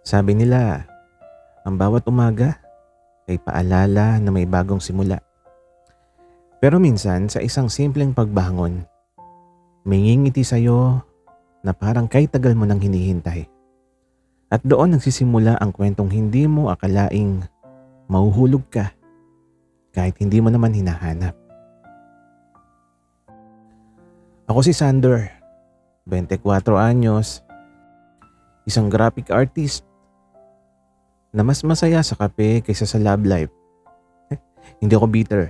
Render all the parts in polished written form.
Sabi nila, ang bawat umaga ay paalala na may bagong simula. Pero minsan sa isang simpleng pagbangon, may ngingiti sa'yo na parang kay tagal mo nang hinihintay. At doon nagsisimula ang kwentong hindi mo akalaing mahuhulog ka kahit hindi mo naman hinahanap. Ako si Sander, 24 anyos, isang graphic artist na mas masaya sa kape kaysa sa love life. Hindi ako bitter.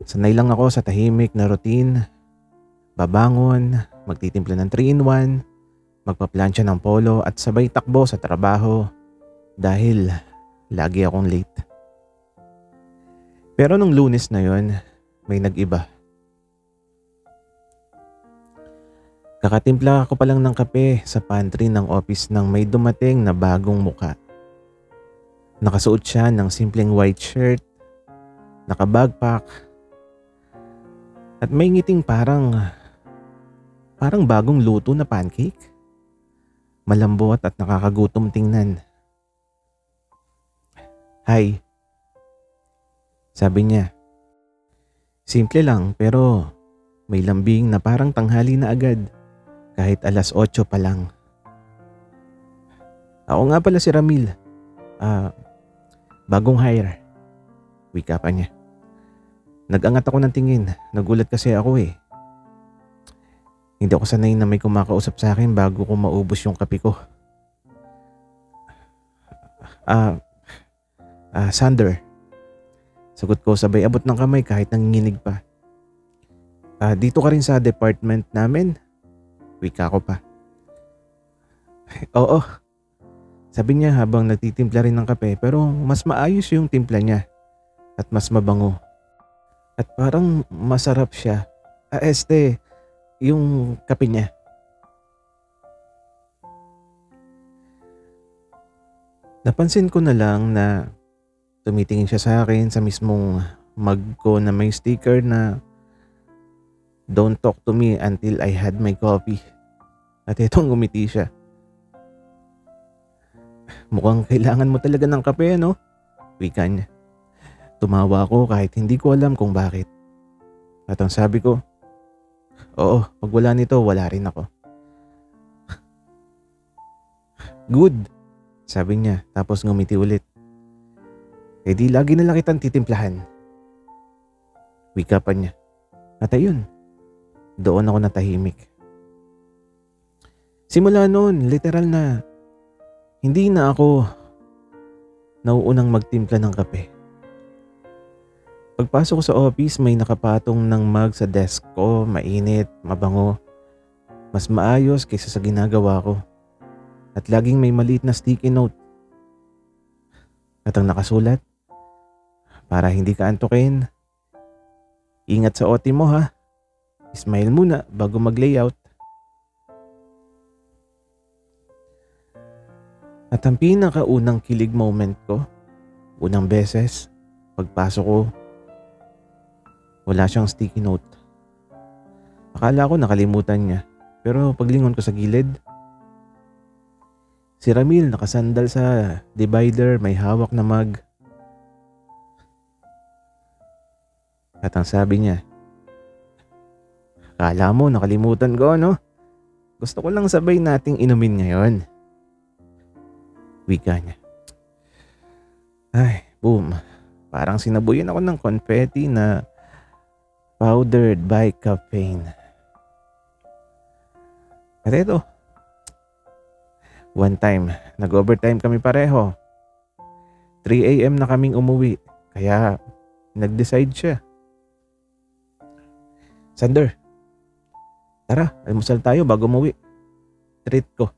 Sanay lang ako sa tahimik na routine. Babangon, magtitimpla ng 3-in-1, magpaplansya ng polo at sabay takbo sa trabaho dahil lagi akong late. Pero nung Lunes na yon, may nag-iba. Kakatimpla ako pa lang ng kape sa pantry ng office nang may dumating na bagong muka. Nakasuot siya ng simpleng white shirt, naka-backpack, at may ngiting parang bagong luto na pancake. Malambot at nakakagutom tingnan. "Hi," sabi niya. Simple lang pero may lambing na parang tanghali na agad kahit 8:00 pa lang. "Ako nga pala si Ramil. Bagong hire," wika pa niya. Nag-angat ako ng tingin. Nagulat kasi ako eh. Hindi ako sanay na may kumakausap sa akin bago ko maubos yung kape ko. Sander," sagot ko sabay abot ng kamay kahit nanginginig pa. Dito ka rin sa department namin?" Wika ko pa. "Oo," sabi niya habang nagtitimpla rin ng kape, pero mas maayos yung timpla niya at mas mabango. At parang masarap siya. Yung kape niya. Napansin ko na lang na tumitingin siya sa akin sa mismong mug ko na may sticker na "Don't talk to me until I had my coffee." At etong ngumiti siya. "Mukhang kailangan mo talaga ng kape, no?" Wika niya. Tumawa ako kahit hindi ko alam kung bakit. At ang sabi ko, "Oo, pag wala nito, wala rin ako." "Good," sabi niya tapos ngumiti ulit. Di lagi na lang kitang titimplahan." Wika pa niya. At ayun, doon ako natahimik. Simula noon, literal na hindi na ako nauunang magtimpla ng kape. Pagpasok ko sa office, may nakapatong ng mug sa desk ko, mainit, mabango. Mas maayos kaysa sa ginagawa ko. At laging may maliit na sticky note. At ang nakasulat, "Para hindi ka antukin, ingat sa OT mo ha. Smile muna bago mag-layout." At ang pinakaunang kilig moment ko, unang beses, pagpasok ko, wala siyang sticky note. Akala ko nakalimutan niya, pero paglingon ko sa gilid, si Ramil nakasandal sa divider, may hawak na mug. At ang sabi niya, "Akala mo nakalimutan ko, no? Gusto ko lang sabay nating inumin ngayon." Wika niya. Ay, boom. Parang sinabuyan ako ng confetti na powdered by caffeine. At ito, one time, nag-overtime kami pareho. 3 a.m. na kaming umuwi, kaya nag-decide siya. "Sander, tara, almusal tayo bago umuwi. Treat ko."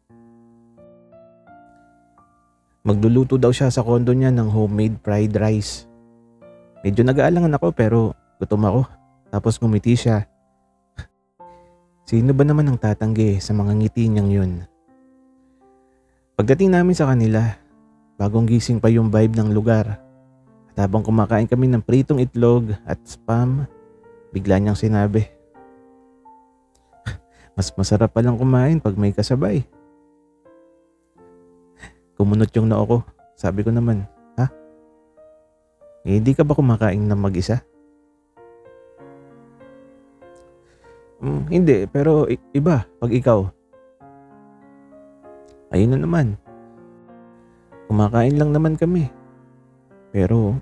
Magluluto daw siya sa kondo niya ng homemade fried rice. Medyo nag-aalangan ako pero gutom ako. Tapos ngumiti siya. Sino ba naman ang tatanggi sa mga ngiti niyang yun? Pagdating namin sa kanila, bagong gising pa yung vibe ng lugar. At habang kumakain kami ng pritong itlog at spam, bigla niyang sinabi, "Mas masarap palang kumain pag may kasabay." Kumunot yung noo ko. Sabi ko naman, ha? Hindi ka ba kumakain ng mag-isa? Hindi, pero iba pag ikaw. Ayun na naman. Kumakain lang naman kami. Pero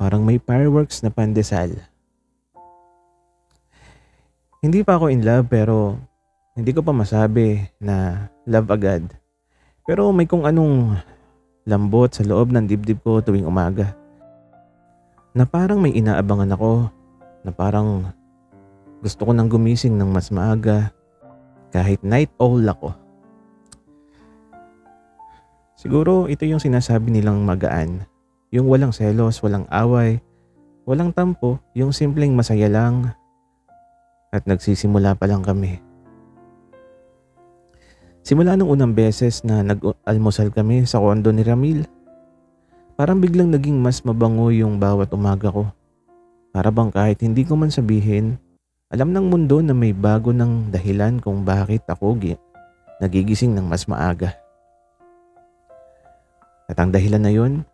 parang may fireworks na pandesal. Hindi pa ako in love pero hindi ko pa masabi na love agad. Pero may kung anong lambot sa loob ng dibdib ko tuwing umaga. Na parang may inaabangan ako. Na parang gusto ko nang gumising ng mas maaga. Kahit night owl ako. Siguro ito yung sinasabi nilang magaan. Yung walang selos, walang away, walang tampo, yung simpleng masaya lang at nagsisimula pa lang kami. Simula nung unang beses na nag-almusal kami sa kondo ni Ramil, parang biglang naging mas mabango yung bawat umaga ko. Para bang kahit hindi ko man sabihin, alam ng mundo na may bago ng dahilan kung bakit ako nagigising ng mas maaga. At ang dahilan na yun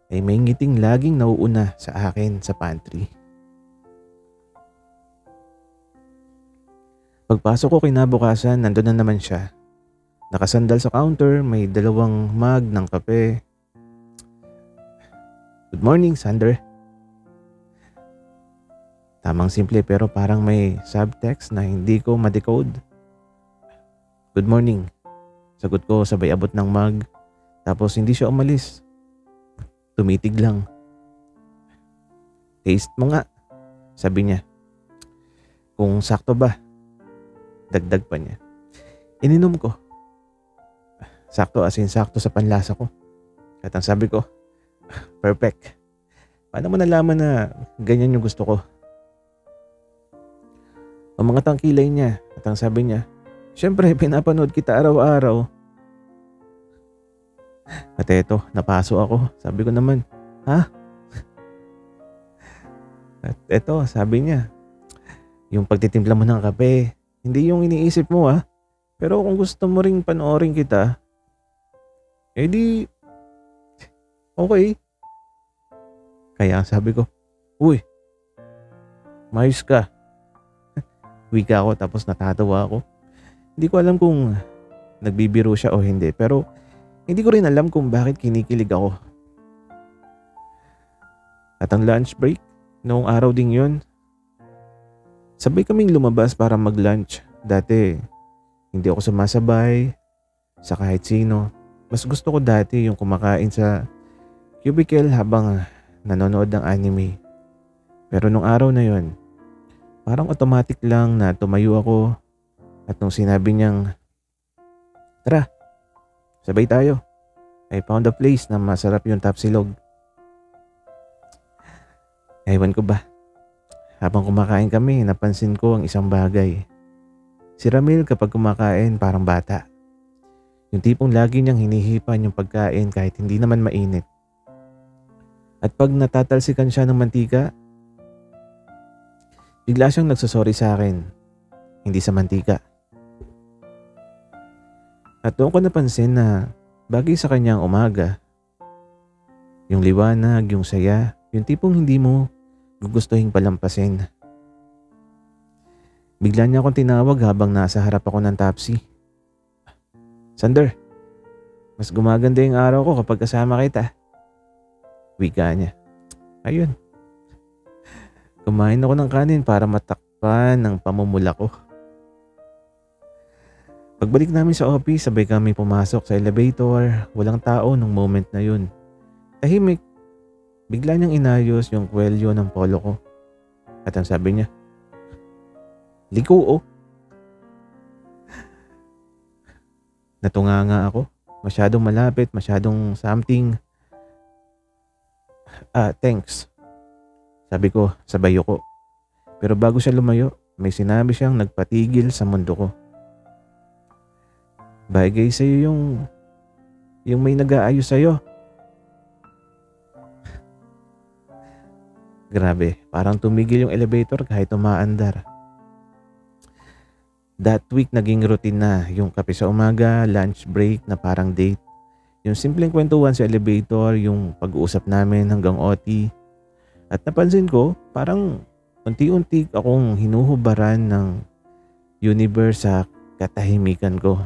ay may ngiting laging nauuna sa akin sa pantry. Pagpasok ko kinabukasan, nandun na naman siya. Nakasandal sa counter, may 2 mug ng kape. Good morning, Sander. Tamang simple pero parang may subtext na hindi ko ma-decode. Good morning. Sagot ko sabay abot ng mug. Tapos hindi siya umalis. Tumitig lang. Taste mo nga, sabi niya. Kung sakto ba? Dagdag pa niya. Ininom ko. Sakto as in sakto sa panlasa ko. At ang sabi ko, perfect. Paano mo nalaman na ganyan yung gusto ko? Ang mga tangkilay niya at ang sabi niya, syempre pinapanood kita araw-araw. At eto, napaso ako. Sabi ko naman, ha? At eto, sabi niya, yung pagtitimpla mo ng kape, hindi yung iniisip mo ha. Pero kung gusto mo ring panoorin kita, edi, okay. Kaya sabi ko, uy, mayos ka. Wika ako tapos natatawa ako. Hindi ko alam kung nagbibiro siya o hindi, pero hindi ko rin alam kung bakit kinikilig ako. At ang lunch break, noong araw ding yun, sabay kaming lumabas para mag-lunch. Dati, hindi ako sumasabay sa kahit sino. Mas gusto ko dati yung kumakain sa cubicle habang nanonood ng anime. Pero nung araw na yun, parang automatic lang na tumayo ako at nung sinabi niyang, tara, sabay tayo. I found a place na masarap yung tapsilog. Ewan ko ba. Habang kumakain kami, napansin ko ang isang bagay. Si Ramil kapag kumakain parang bata. Yung tipong lagi niyang hinihipan yung pagkain kahit hindi naman mainit. At pag natatalsikan siya ng mantika, bigla siyang nagsasorry sa akin. Hindi sa mantika. At doon ko napansin na bagay sa kanya ang umaga. Yung liwanag, yung saya, yung tipong hindi mo gugustuhin palampasin. Bigla niya akong tinawag habang nasa harap ako ng taxi. Sander, mas gumaganda yung araw ko kapag kasama kita. Wika niya. Ayun. Kumain ako ng kanin para matakpan ng pamumula ko. Pagbalik namin sa office, sabay kami pumasok sa elevator. Walang tao nung moment na yun. Tahimik. Bigla niyang inayos yung kwelyo ng polo ko. At ang sabi niya, liko oh. Natunganga ako. Masyadong malapit, masyadong something. Thanks. Sabi ko, sabay ko. Pero bago siya lumayo, may sinabi siyang nagpatigil sa mundo ko. Bagay sa'yo yung may nag-aayos sa'yo. Grabe, parang tumigil yung elevator kahit umaandar. That week naging routine na yung kape sa umaga, lunch break na parang date. Yung simpleng kwentuhan sa elevator, yung pag-uusap namin hanggang OT. At napansin ko, parang unti-unti akong hinuhubaran ng universe sa katahimikan ko.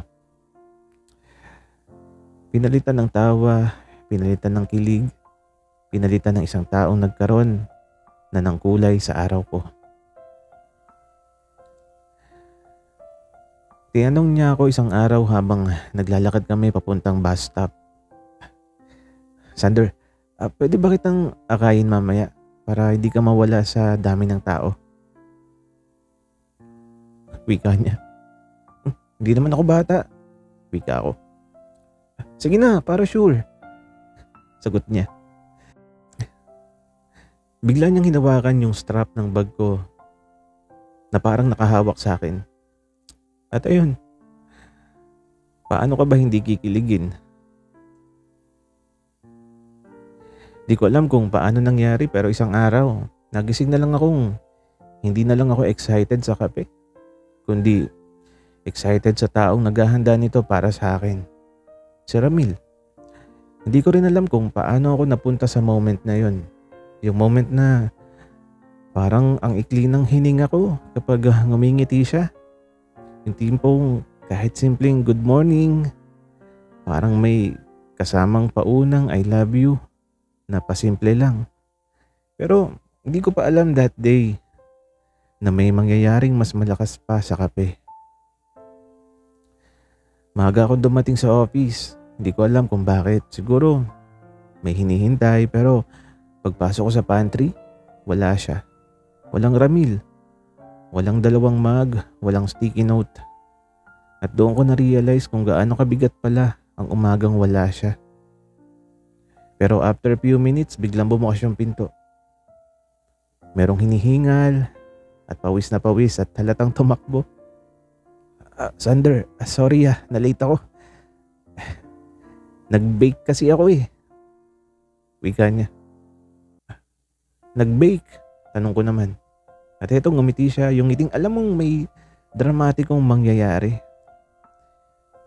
Pinalitan ng tawa, pinalitan ng kilig, pinalitan ng isang taong nagkaroon na ng kulay sa araw ko. Tinanong niya ako isang araw habang naglalakad kami papuntang bus stop. Sander, pwede ba kitang akayin mamaya para hindi ka mawala sa dami ng tao? Wika niya. Hindi naman ako bata. Wika ako. Sige na, para sure. Sagot niya. Bigla niyang hinawakan yung strap ng bag ko na parang nakahawak sa akin. At ayun, paano ka ba hindi kikiligin? Di ko alam kung paano nangyari pero isang araw, nagising na lang akong hindi na lang ako excited sa kape, kundi excited sa taong naghahanda nito para sa akin. Si Ramil. Hindi ko rin alam kung paano ako napunta sa moment na yon. Yung moment na parang ang ikli ng hininga ko kapag ngumingiti siya. Yung tipong kahit simpleng good morning, parang may kasamang paunang I love you na pasimple lang. Pero hindi ko pa alam that day na may mangyayaring mas malakas pa sa kape. Maaga ako dumating sa office. Hindi ko alam kung bakit. Siguro may hinihintay pero pagpasok ko sa pantry, wala siya. Walang Ramil. Walang dalawang mug, walang sticky note. At doon ko na-realize kung gaano kabigat pala ang umagang wala siya. Pero after a few minutes, biglang bumukas yung pinto. Merong hinihingal at pawis na pawis at halatang tumakbo. Sander, sorry na-late ako. Nag-bake kasi ako eh. Wika niya. Nag-bake? Tanong ko naman. At eto ngumiti siya, yung ngiting alam mong may dramatikong mangyayari.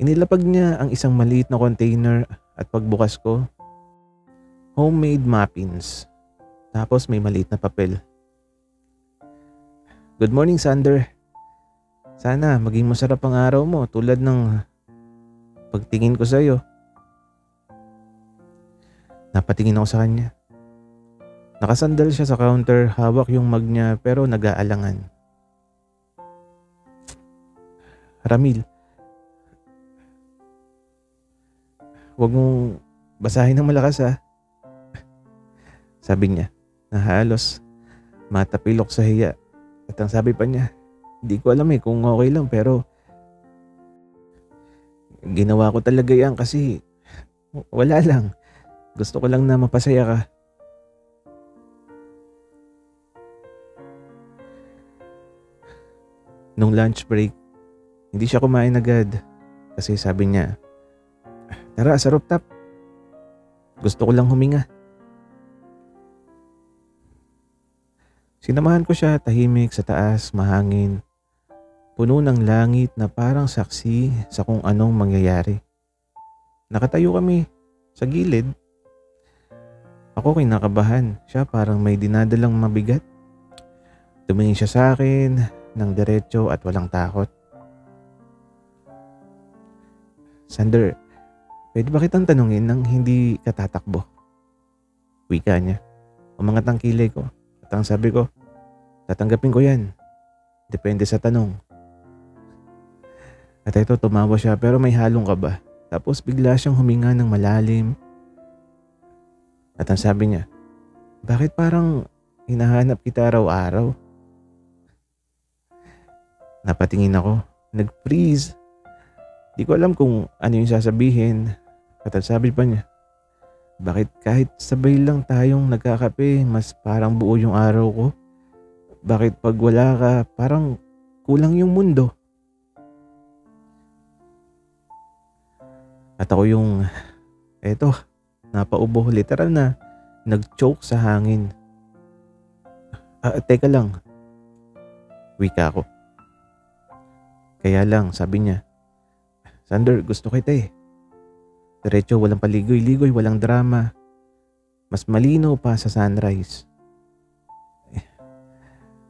Inilapag niya ang isang maliit na container at pagbukas ko, homemade muffins. Tapos may maliit na papel. Good morning, Sander. Sana maging masarap ang araw mo tulad ng pagtingin ko sa'yo. Napatingin ako sa kanya. Nakasandal siya sa counter, hawak yung mug niya pero nag-aalangan. Ramil, huwag mong basahin ng malakas ha. Sabi niya na halos matapilok sa hiya. At ang sabi pa niya, hindi ko alam kung okay lang pero ginawa ko talaga yan kasi wala lang. Gusto ko lang na mapasaya ka. Nung lunch break, hindi siya kumain agad kasi sabi niya, tara sa rooftop. Gusto ko lang huminga. Sinamahan ko siya tahimik sa taas, mahangin. Puno ng langit na parang saksi sa kung anong mangyayari. Nakatayo kami sa gilid. Ako kinakabahan. Siya parang may dinadalang mabigat. Tumingin siya sa akin ng diretso at walang takot. Sander, pwede ba kitang tanungin nang hindi ka tatakbo? Wika niya. Umangat ang kilay ko. At ang sabi ko, tatanggapin ko yan. Depende sa tanong. At ito tumawa siya pero may halong kaba. Tapos bigla siyang huminga ng malalim. At ang sabi niya, bakit parang hinahanap kita araw-araw? Napatingin ako. Nag-freeze. Di ko alam kung ano yung sasabihin. At ang sabi pa niya, bakit kahit sabay lang tayong nagkakape, mas parang buo yung araw ko? Bakit pag wala ka, parang kulang yung mundo? At ako yung, napaubo, literal na nag-choke sa hangin. Teka lang. Wika ko. Kaya lang, sabi niya, Sander, gusto kita eh. Diretso, walang paligoy-ligoy, walang drama. Mas malinaw pa sa sunrise.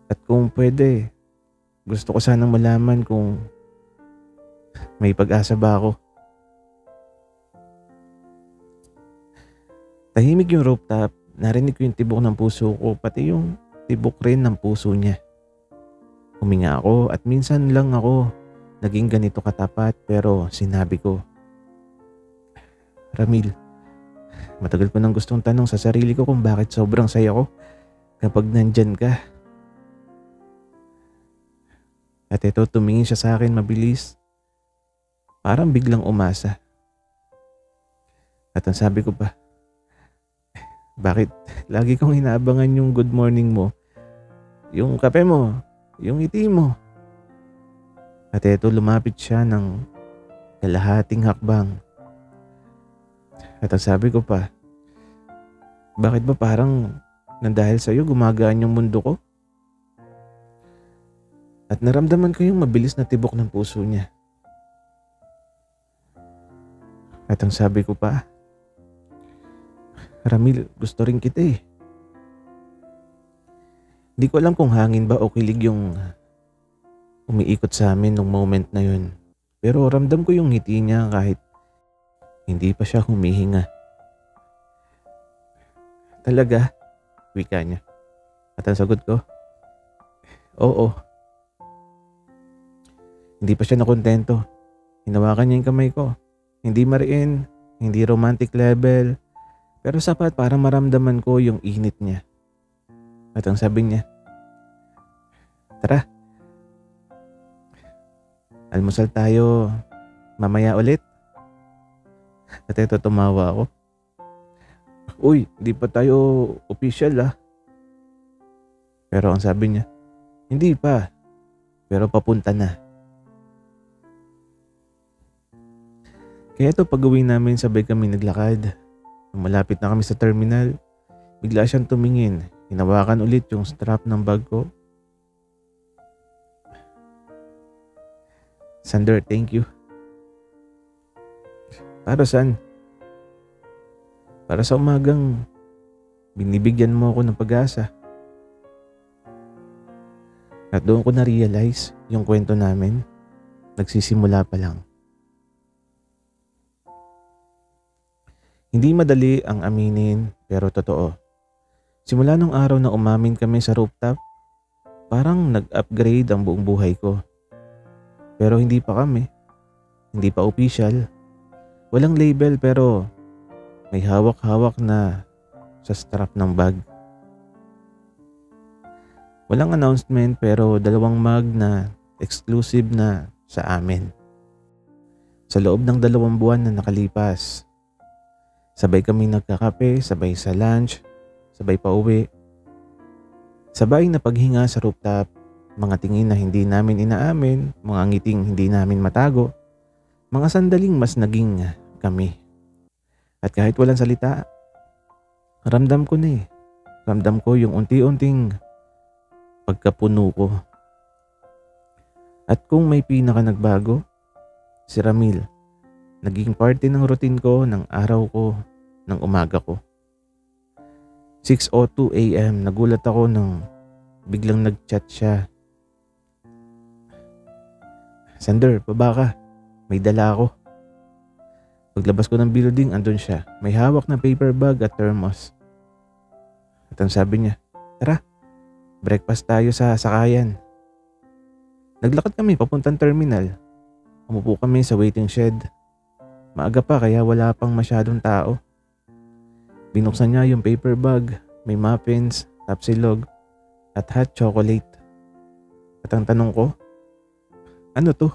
At kung pwede, gusto ko sanang malaman kung may pag-asa ba ako. Tahimik yung rooftop, narinig ko yung tibok ng puso ko, pati yung tibok rin ng puso niya. Huminga ako at minsan lang ako naging ganito katapat, pero sinabi ko, Ramil, matagal ko nang gustong tanong sa sarili ko kung bakit sobrang saya ko kapag nandyan ka. At ito, tumingin siya sa akin mabilis, parang biglang umasa. At ang sabi ko pa, bakit lagi kong inaabangan yung good morning mo, yung kape mo, yung ngiti mo? At ito, lumapit siya ng kalahating hakbang. At ang sabi ko pa, bakit ba parang nandahil sa'yo gumagaan yung mundo ko? At naramdaman ko yung mabilis na tibok ng puso niya. At ang sabi ko pa, Ramil, gusto rin kita eh. Di ko alam kung hangin ba o kilig yung umiikot sa amin nung moment na yun. Pero ramdam ko yung ngiti niya kahit hindi pa siya humihinga. Talaga? Wika niya. At ang sagot ko, oo. Hindi pa siya nakontento. Hinawakan niya yung kamay ko. Hindi mariin, hindi romantic level, pero sapat para maramdaman ko yung init niya. At ang sabi niya, tara, almusal tayo mamaya ulit. At ito, tumawa ako. Uy, di pa tayo official ah. Pero ang sabi niya, hindi pa, pero papunta na. Kaya ito, pag-uwi namin, sabay kami naglakad. Nung malapit na kami sa terminal, bigla siyang tumingin. Hinawakan ulit yung strap ng bag ko. Sander, thank you. Para saan? Para sa umagang binibigyan mo ako ng pag-asa. At doon ko na-realize yung kwento namin, nagsisimula pa lang. Hindi madali ang aminin, pero totoo. Simula nung araw na umamin kami sa rooftop, parang nag-upgrade ang buong buhay ko. Pero hindi pa kami. Hindi pa official. Walang label pero may hawak-hawak na sa strap ng bag. Walang announcement pero 2 mug na exclusive na sa amin. Sa loob ng 2 buwan na nakalipas, sabay kami nagkakape, sabay sa lunch, sabay pa uwi. Sabay na paghinga sa rooftop, mga tingin na hindi namin inaamin, mga ngiting hindi namin matago, mga sandaling mas naging kami. At kahit walang salita, ramdam ko na eh. Ramdam ko yung unti-unting pagkapuno ko. At kung may pinaka nagbago, si Ramil. Naging parte ng routine ko, ng araw ko, ng umaga ko. 6:02 AM, nagulat ako nang biglang nag-chat siya. Sander, baba ka. May dala ako. Paglabas ko ng building, andun siya. May hawak na paper bag at thermos. At ang sabi niya, tara, breakfast tayo sa sakayan. Naglakad kami papuntang terminal. Umupo kami sa waiting shed. Maaga pa kaya wala pang masyadong tao. Binuksan niya yung paper bag, may muffins, tapsilog, at hot chocolate. At ang tanong ko, ano to?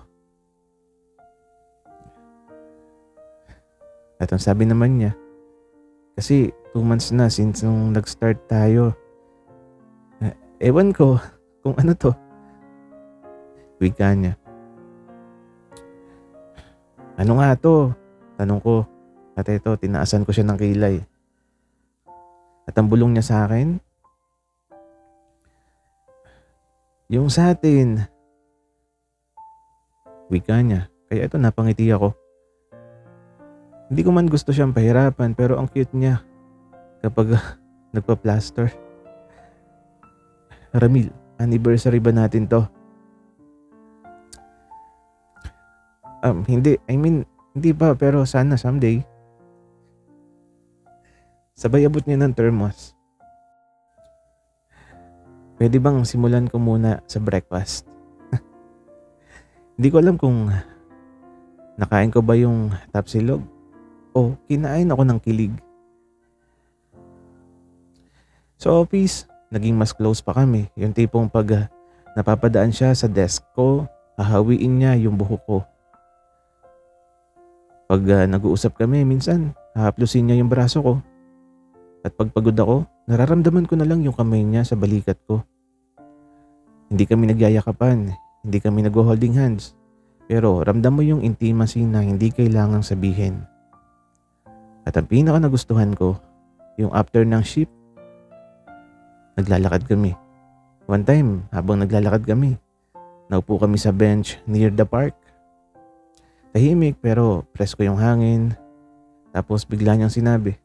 At ang sabi naman niya, kasi 2 months na since nung nag-start tayo. Ewan ko kung ano to. Wika niya. Ano nga to? Tanong ko. At ito, tinaasan ko siya ng kilay. At ang bulong niya sa akin, yung sa atin. Wika niya. Kaya ito, napangiti ako. Hindi ko man gusto siyang pahirapan pero ang cute niya kapag nagpa-plaster. Ramil, anniversary ba natin to? Hindi. I mean, hindi pa pero sana someday. Sabay abot niya ng thermos. Pwede bang simulan ko muna sa breakfast? Hindi ko alam kung nakain ko ba yung tapsilog o kinain ako ng kilig. Sa office, naging mas close pa kami. Yung tipong pag napapadaan siya sa desk ko, hahawiin niya yung buhok ko. Pag nag-uusap kami, minsan hahaplusin niya yung braso ko. At pag pagod ako, nararamdaman ko na lang yung kamay niya sa balikat ko. Hindi kami nagyayakapan, hindi kami nag-holding hands. Pero ramdam mo yung intimacy na hindi kailangang sabihin. At ang pinaka nagustuhan ko, yung after ng shift, naglalakad kami. One time, habang naglalakad kami, naupo kami sa bench near the park. Tahimik pero presko yung hangin. Tapos bigla niyang sinabi,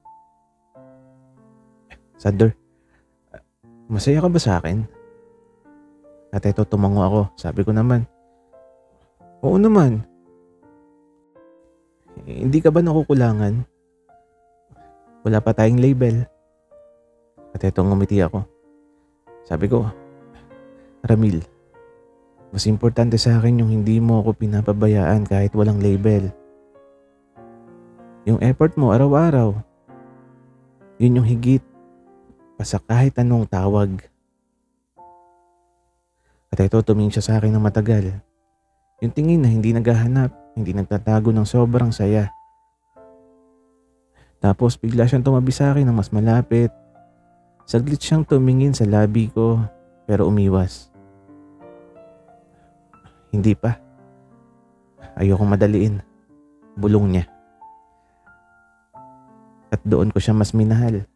"Sander, masaya ka ba sa akin?" At eto tumango ako. Sabi ko naman, "Oo naman." Hindi ka ba nakukulangan? Wala pa tayong label. At eto ngumiti ako. Sabi ko, "Ramil, mas importante sa akin yung hindi mo ako pinapabayaan kahit walang label. Yung effort mo araw-araw, yun yung higit pa sa kahit anong tawag." At ito tumingin siya sa akin ng matagal. Yung tingin na hindi naghahanap, hindi nagtatago ng sobrang saya. Tapos bigla siyang tumabi sa akin ng mas malapit. Saglit siyang tumingin sa labi ko pero umiwas. Hindi pa. Ayokong madaliin. Bulong niya. At doon ko siya mas minahal.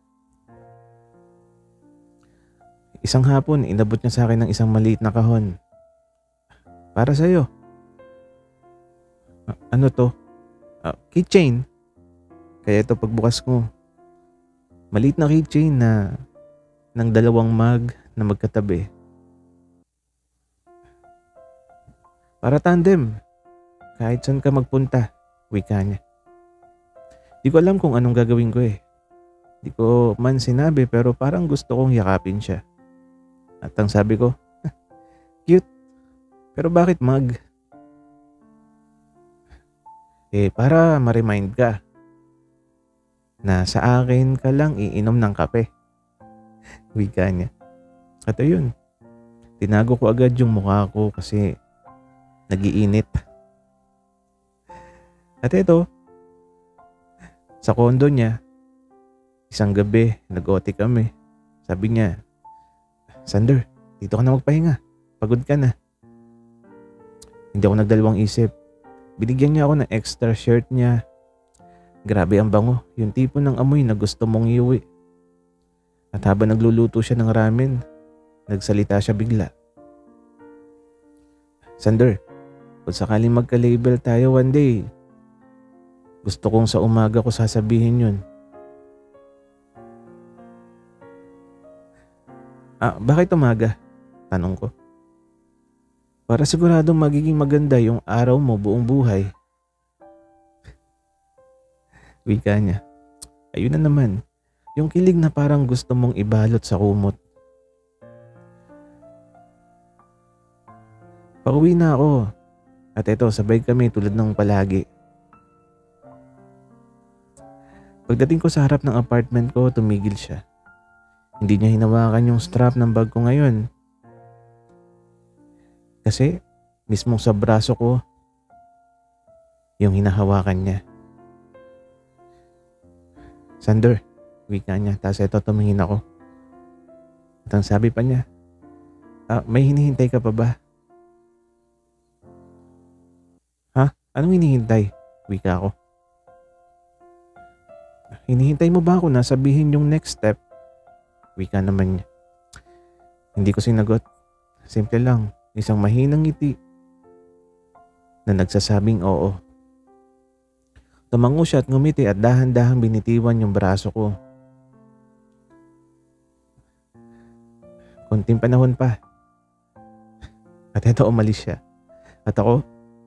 Isang hapon, inabot niya sa akin ng isang maliit na kahon. "Para sa'yo." Ano to? Keychain. Kaya ito pagbukas ko, maliit na keychain na ng dalawang mug na magkatabi. Para tandem. Kahit saan ka magpunta, wika niya. Di ko alam kung anong gagawin ko eh. Di ko man sinabi pero parang gusto kong yakapin siya. At ang sabi ko, "Cute. Pero bakit mug?" Para ma-remind ka na sa akin ka lang iinom ng kape. Wika niya. At ayun, tinago ko agad yung mukha ko kasi nagiinit. At ito, sa kondo niya, isang gabi, nag-OT kami. Sabi niya, "Sander, dito ka na magpahinga. Pagod ka na." Hindi ako nagdalawang isip. Binigyan niya ako ng extra shirt niya. Grabe ang bango. Yung tipo ng amoy na gusto mong iuwi. At habang nagluluto siya ng ramen, nagsalita siya bigla. "Sander, kung sakaling magka-label tayo one day, gusto kong sa umaga ko sasabihin yun." Bakit umaga?" Tanong ko. "Para siguradong magiging maganda yung araw mo buong buhay." Wika niya. Ayun na naman. Yung kilig na parang gusto mong ibalot sa kumot. Pauwi na ako. At eto, sabay kami tulad ng palagi. Pagdating ko sa harap ng apartment ko, tumigil siya. Hindi niya hinawakan yung strap ng bag ko ngayon. Kasi mismo sa braso ko, yung hinahawakan niya. "Sander," wika niya. Tapos ito tumingin ako. At ang sabi pa niya, "May hinihintay ka pa ba?" "Ha? Anong hinihintay?" Wika ako. "Hinihintay mo ba ako na sabihin yung next step?" Wika naman niya. Hindi ko sinagot. Simple lang. Isang mahinang ngiti na nagsasabing oo. Tumango siya at ngumiti at dahan-dahang binitiwan yung braso ko. Konting panahon pa. At eto umalis siya. At ako,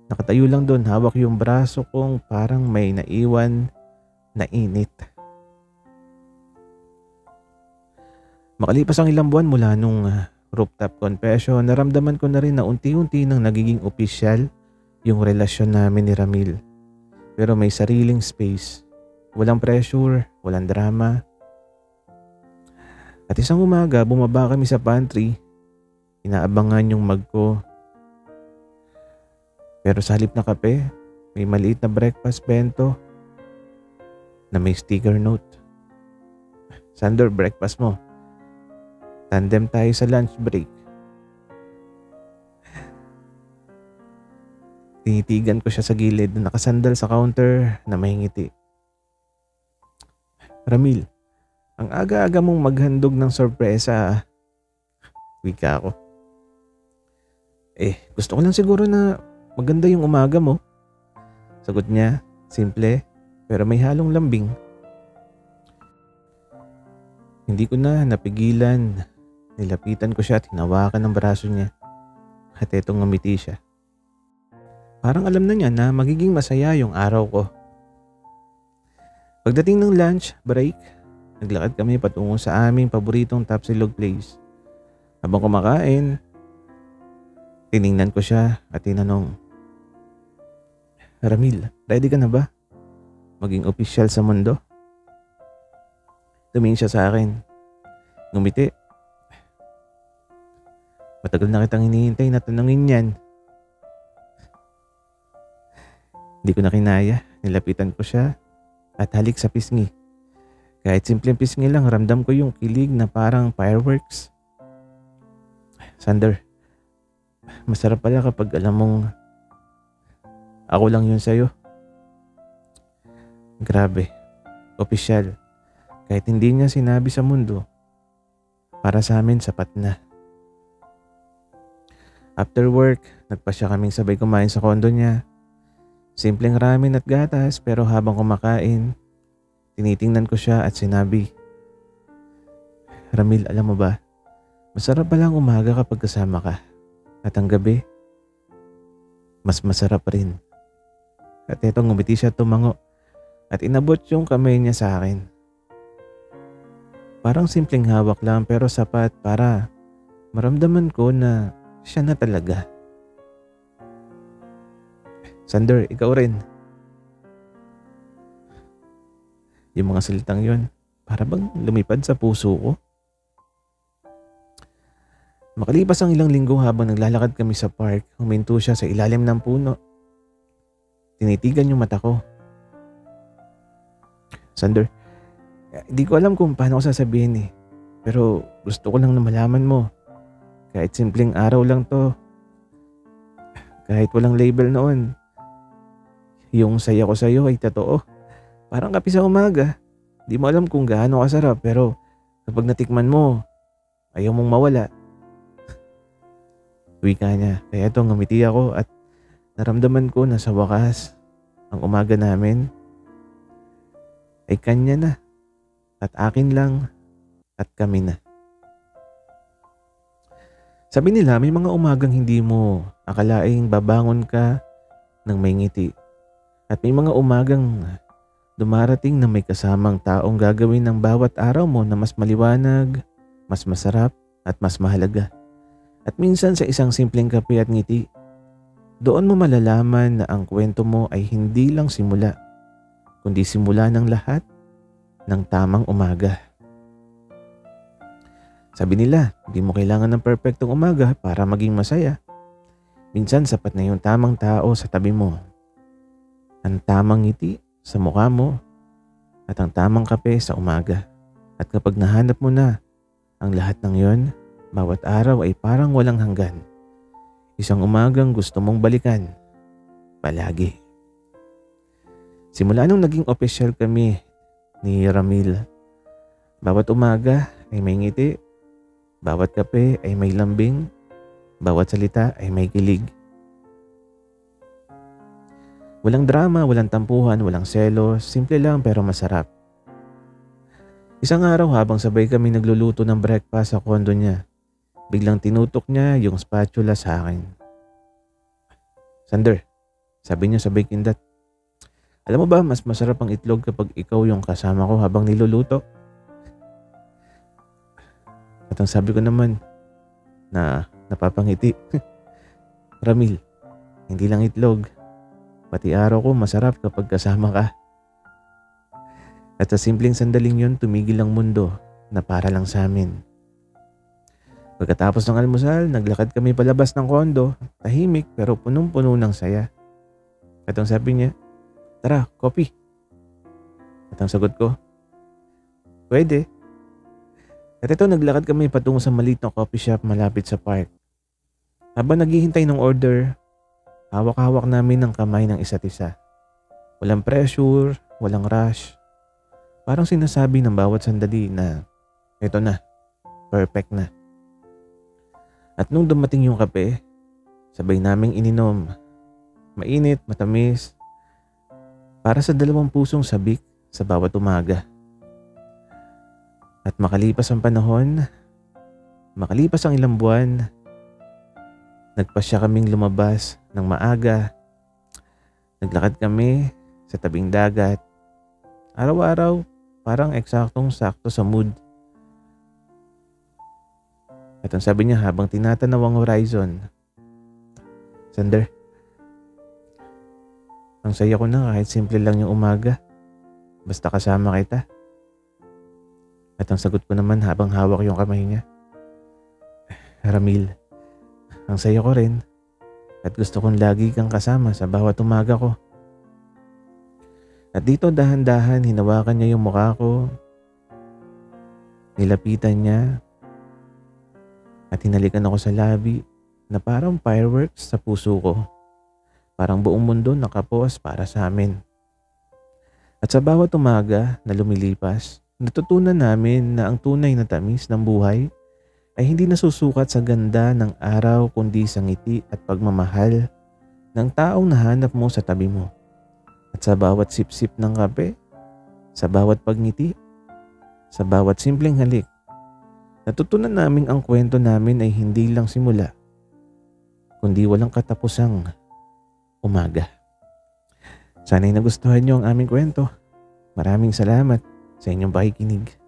nakatayo lang doon, hawak yung braso kong parang may naiwan na init. Makalipas ang ilang buwan mula nung rooftop confession, naramdaman ko na rin na unti-unti nang nagiging opisyal yung relasyon namin ni Ramil. Pero may sariling space. Walang pressure, walang drama. At isang umaga, bumaba kami sa pantry. Inaabangan yung mug ko. Pero sa halip na kape, may maliit na breakfast bento na may sticker note. Sandor, breakfast mo. Tandem tayo sa lunch break. Tinitigan ko siya sa gilid na nakasandal sa counter na may ngiti. Ramil, ang aga-aga mong maghandog ng sorpresa. Wika ako. Gusto ko lang siguro na maganda yung umaga mo. Sagot niya, simple pero may halong lambing. Hindi ko na napigilan. Nilapitan ko siya at hinawakan ng braso niya. At etong ngumiti siya. Parang alam na niya na magiging masaya yung araw ko. Pagdating ng lunch break, naglakad kami patungo sa aming paboritong Tapsilog place. Habang kumakain, tiningnan ko siya at tinanong, Ramil, ready ka na ba? Maging opisyal sa mundo? Tumingin siya sa akin. Ngumiti. Matagal na kitang hinihintay na tanungin yan. Hindi ko na kinaya. Nilapitan ko siya at halik sa pisngi. Kahit simpleng pisngi lang, ramdam ko yung kilig na parang fireworks. Sander, masarap pala kapag alam mong ako lang yun sa'yo. Grabe. Opisyal. Kahit hindi niya sinabi sa mundo, para sa amin sapat na. After work, nagpasya kaming sabay kumain sa kondo niya. Simpleng ramen at gatas pero habang kumakain, tinitingnan ko siya at sinabi, Ramil, alam mo ba, masarap pala ang umaga kapag kasama ka. At ang gabi, mas masarap rin. At eto ngumiti siya tumango at inabot yung kamay niya sa akin. Parang simpleng hawak lang pero sapat para maramdaman ko na siya na talaga. Sander, ikaw rin. Yung mga salitang yun, para bang lumipad sa puso ko. Makalipas ang ilang linggo habang naglalakad kami sa park, huminto siya sa ilalim ng puno. Tinitigan yung mata ko. Sander, hindi ko alam kung paano ko sasabihin eh. Pero gusto ko lang na malaman mo. Kahit simpleng araw lang to. Kahit walang label noon. Yung saya ko sa'yo ay totoo. Parang kape sa umaga. Di mo alam kung gaano kasarap pero kapag natikman mo, ayaw mong mawala. Wika niya. Kaya eto ngumiti ako at naramdaman ko na sa wakas ang umaga namin ay kanya na at akin lang at kami na. Sabi nila may mga umagang hindi mo akalaing babangon ka ng may ngiti. At may mga umagang dumarating na may kasamang taong gagawin ng bawat araw mo na mas maliwanag, mas masarap at mas mahalaga. At minsan sa isang simpleng kape at ngiti, doon mo malalaman na ang kwento mo ay hindi lang simula, kundi simula ng lahat ng tamang umaga. Sabi nila, hindi mo kailangan ng perfectong umaga para maging masaya. Minsan sapat na yung tamang tao sa tabi mo. Ang tamang ngiti sa mukha mo at ang tamang kape sa umaga. At kapag nahanap mo na ang lahat ng yon, bawat araw ay parang walang hanggan. Isang umagang gusto mong balikan. Palagi. Simula nung naging opisyal kami ni Ramil, bawat umaga ay may ngiti, bawat kape ay may lambing, bawat salita ay may kilig. Walang drama, walang tampuhan, walang selos, simple lang pero masarap. Isang araw habang sabay kami nagluluto ng breakfast sa kondo niya, biglang tinutok niya yung spatula sa akin. Sander, sabi niya sabay kindat. Alam mo ba mas masarap ang itlog kapag ikaw yung kasama ko habang niluluto? At ang sabi ko naman na napapangiti. Ramil, hindi lang itlog. Pati araw ko masarap kapag kasama ka. At sa simpleng sandaling yun, tumigil ang mundo na para lang sa amin. Pagkatapos ng almusal, naglakad kami palabas ng kondo, tahimik pero punong-puno ng saya. At ang sabi niya, tara, coffee. At ang sagot ko, pwede. At ito, naglakad kami patungo sa maliit na coffee shop malapit sa park. Habang naghihintay ng order, hawak-hawak namin ng kamay ng isa't isa. Walang pressure, walang rush. Parang sinasabi ng bawat sandali na ito na, perfect na. At nung dumating yung kape, sabay naming ininom. Mainit, matamis. Para sa dalawang pusong sabik sa bawat umaga. At makalipas ang panahon, makalipas ang ilang buwan, nagpasya kaming lumabas ng maaga. Naglakad kami sa tabing dagat. Araw-araw, parang eksaktong-sakto sa mood. At ang sabi niya habang tinatanaw ang horizon, Sander, ang saya ko na kahit simple lang yung umaga. Basta kasama kita. At ang sagot ko naman habang hawak yung kamay niya, Ramil, ang saya ko rin. At gusto kong lagi kang kasama sa bawat umaga ko. At dito dahan-dahan hinawakan niya yung mukha ko. Nilapitan niya. At hinalikan ako sa labi na parang fireworks sa puso ko. Parang buong mundo nakapoas para sa amin. At sa bawat umaga na lumilipas, natutunan namin na ang tunay na tamis ng buhay ay hindi nasusukat sa ganda ng araw kundi sa ngiti at pagmamahal ng taong nahanap mo sa tabi mo. At sa bawat sip-sip ng kape, sa bawat pagngiti, sa bawat simpleng halik, natutunan namin ang kwento namin ay hindi lang simula, kundi walang katapusang umaga. Sana'y nagustuhan niyo ang aming kwento. Maraming salamat sa inyong pakikinig.